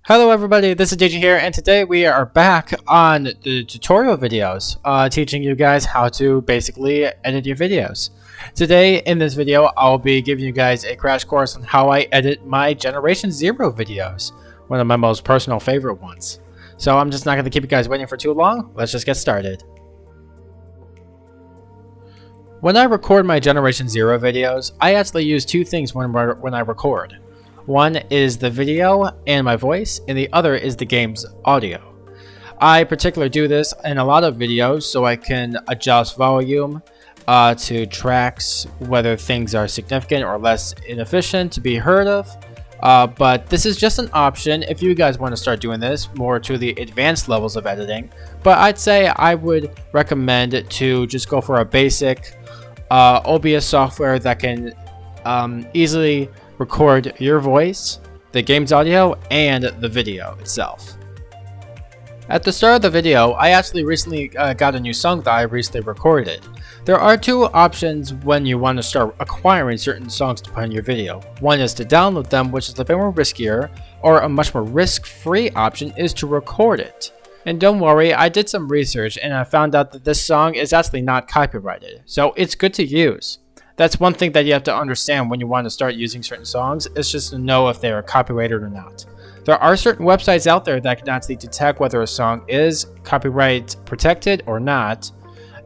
Hello everybody, this is DJ here, and today we are back on the tutorial videos, teaching you guys how to basically edit your videos. Today, in this video, I'll be giving you guys a crash course on how I edit my Generation Zero videos, one of my most personal favorite ones. So I'm just not going to keep you guys waiting for too long, let's just get started. When I record my Generation Zero videos, I actually use two things when I record. One is the video and my voice, and the other is the game's audio. I particularly do this in a lot of videos so I can adjust volume to tracks, whether things are significant or less inefficient to be heard of. But this is just an option if you guys want to start doing this more to the advanced levels of editing. But I'd say I would recommend to just go for a basic OBS software that can easily record your voice, the game's audio, and the video itself. At the start of the video, I actually recently got a new song that I recently recorded. There are two options when you want to start acquiring certain songs to put in your video. One is to download them, which is a bit more riskier, or a much more risk-free option is to record it. And don't worry, I did some research and I found out that this song is actually not copyrighted, so it's good to use. That's one thing that you have to understand when you want to start using certain songs, is just to know if they are copyrighted or not. There are certain websites out there that can actually detect whether a song is copyright protected or not,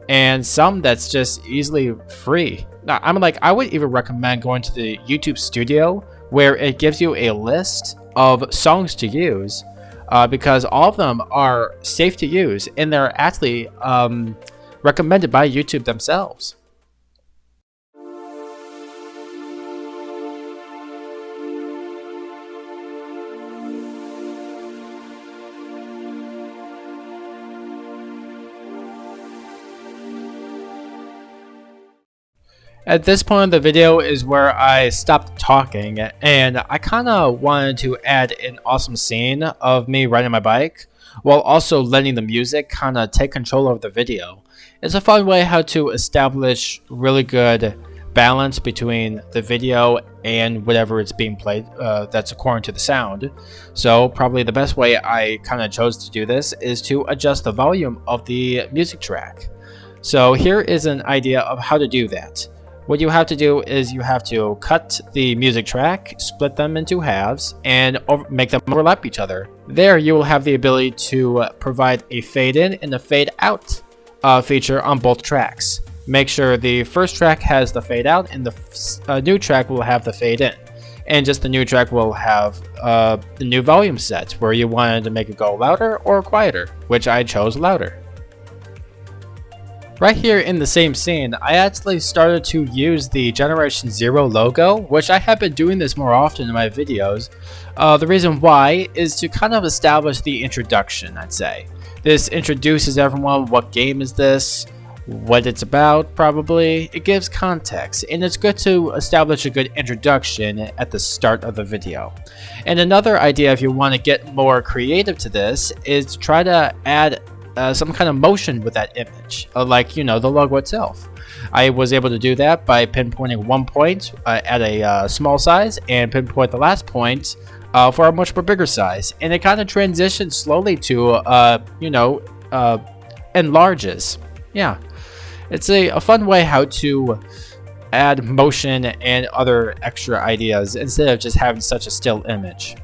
and some that's just easily free. Now, I would even recommend going to the YouTube Studio, where it gives you a list of songs to use, because all of them are safe to use, and they're actually recommended by YouTube themselves. At this point in the video is where I stopped talking, and I kind of wanted to add an awesome scene of me riding my bike, while also letting the music kind of take control of the video. It's a fun way how to establish really good balance between the video and whatever it's being played that's according to the sound. So probably the best way I kind of chose to do this is to adjust the volume of the music track. So here is an idea of how to do that. What you have to do is you have to cut the music track, split them into halves, and make them overlap each other. There you will have the ability to provide a fade in and a fade out feature on both tracks. Make sure the first track has the fade out and the new track will have the fade in. And just the new track will have the new volume set where you wanted to make it go louder or quieter, which I chose louder. Right here in the same scene, I actually started to use the Generation Zero logo, which I have been doing this more often in my videos. The reason why is to kind of establish the introduction, I'd say. This introduces everyone, what game is this, what it's about probably. It gives context, and it's good to establish a good introduction at the start of the video. And another idea, if you want to get more creative to this, is to try to add some kind of motion with that image, like, the logo itself. I was able to do that by pinpointing one point at a small size and pinpoint the last point for a much more bigger size, and it kind of transitions slowly to enlarges. Yeah, it's a fun way how to add motion and other extra ideas instead of just having such a still image.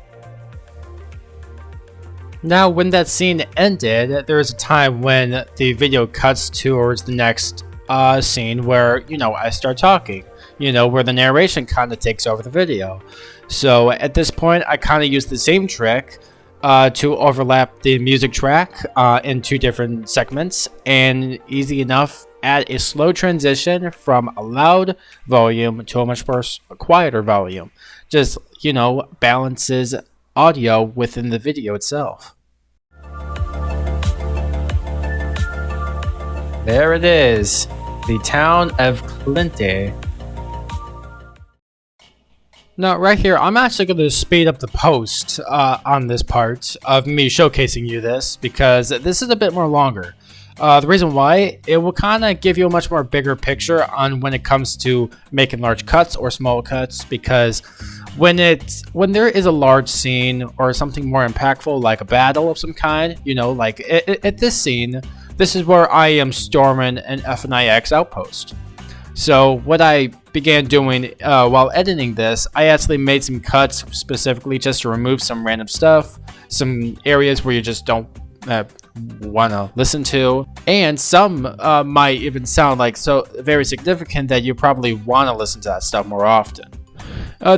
Now, when that scene ended, there was a time when the video cuts towards the next scene where, I start talking, where the narration kind of takes over the video. So at this point, I kind of use the same trick to overlap the music track in two different segments, and easy enough, add a slow transition from a loud volume to a much more quieter volume. Just, balances audio within the video itself. There it is, the town of Clinty. Now right here, I'm actually going to speed up the post on this part of me showcasing you this, because this is a bit more longer. The reason why, it will kind of give you a much more bigger picture on when it comes to making large cuts or small cuts, because When there is a large scene or something more impactful like a battle of some kind, you know, like at this scene, this is where I am storming an FNIX outpost. So what I began doing while editing this, I actually made some cuts specifically just to remove some random stuff, some areas where you just don't want to listen to, and some might even sound like so very significant that you probably want to listen to that stuff more often.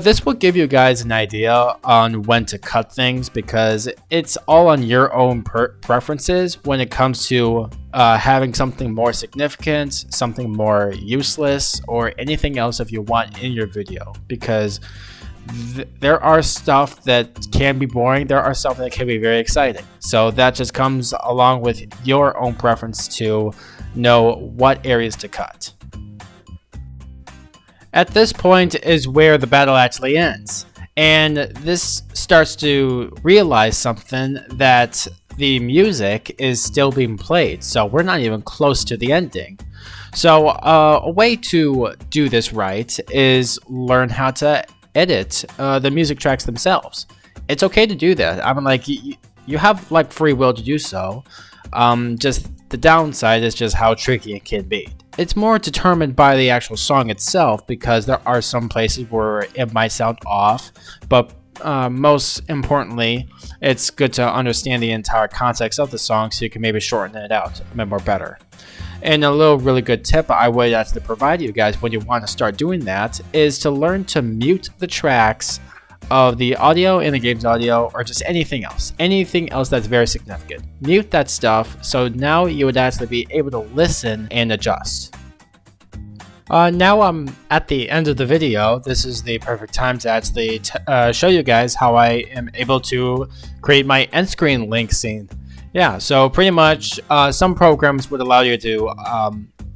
This will give you guys an idea on when to cut things, because it's all on your own preferences when it comes to having something more significant, something more useless, or anything else if you want in your video. Because there are stuff that can be boring, there are stuff that can be very exciting. So that just comes along with your own preference to know what areas to cut. At this point is where the battle actually ends, and this starts to realize something, that the music is still being played, so we're not even close to the ending. So a way to do this right is learn how to edit the music tracks themselves. It's okay to do that. I mean, like, you have like free will to do so. Just the downside is just how tricky it can be. It's more determined by the actual song itself, because there are some places where it might sound off, but most importantly, it's good to understand the entire context of the song so you can maybe shorten it out a bit more better. And a little really good tip I would actually provide you guys when you want to start doing that is to learn to mute the tracks of the audio in the game's audio, or just anything else that's very significant. Mute that stuff, so now you would actually be able to listen and adjust. Now I'm at the end of the video. This is the perfect time to actually show you guys how I am able to create my end screen link scene. Yeah, so pretty much some programs would allow you to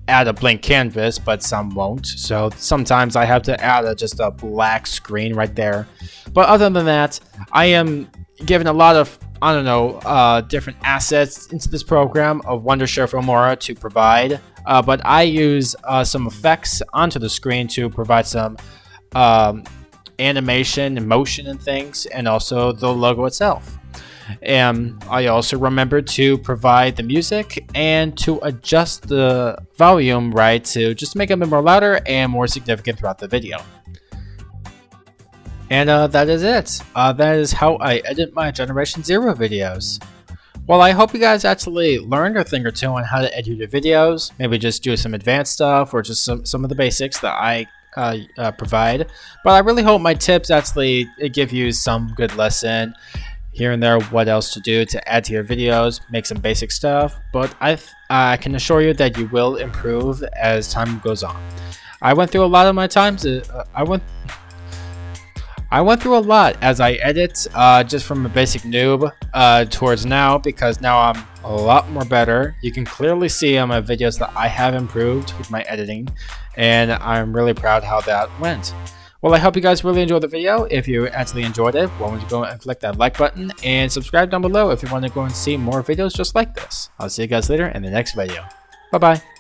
add a blank canvas, but some won't. So sometimes I have to add just a black screen right there. But other than that, I am given a lot of, I don't know, different assets into this program of Wondershare Filmora to provide. But I use some effects onto the screen to provide some animation and motion and things, and also the logo itself. And I also remember to provide the music and to adjust the volume right to just make it a bit more louder and more significant throughout the video. And that is it. That is how I edit my Generation Zero videos. Well, I hope you guys actually learned a thing or two on how to edit your videos. Maybe just do some advanced stuff, or just some of the basics that I provide. But I really hope my tips actually give you some good lesson here and there, what else to do to add to your videos, make some basic stuff. But I can assure you that you will improve as time goes on. I went through a lot of my times. I went through a lot as I edit, just from a basic noob towards now, because now I'm a lot more better. You can clearly see on my videos that I have improved with my editing, and I'm really proud how that went. Well, I hope you guys really enjoyed the video. If you actually enjoyed it, why don't you go and click that like button and subscribe down below if you want to go and see more videos just like this. I'll see you guys later in the next video. Bye-bye.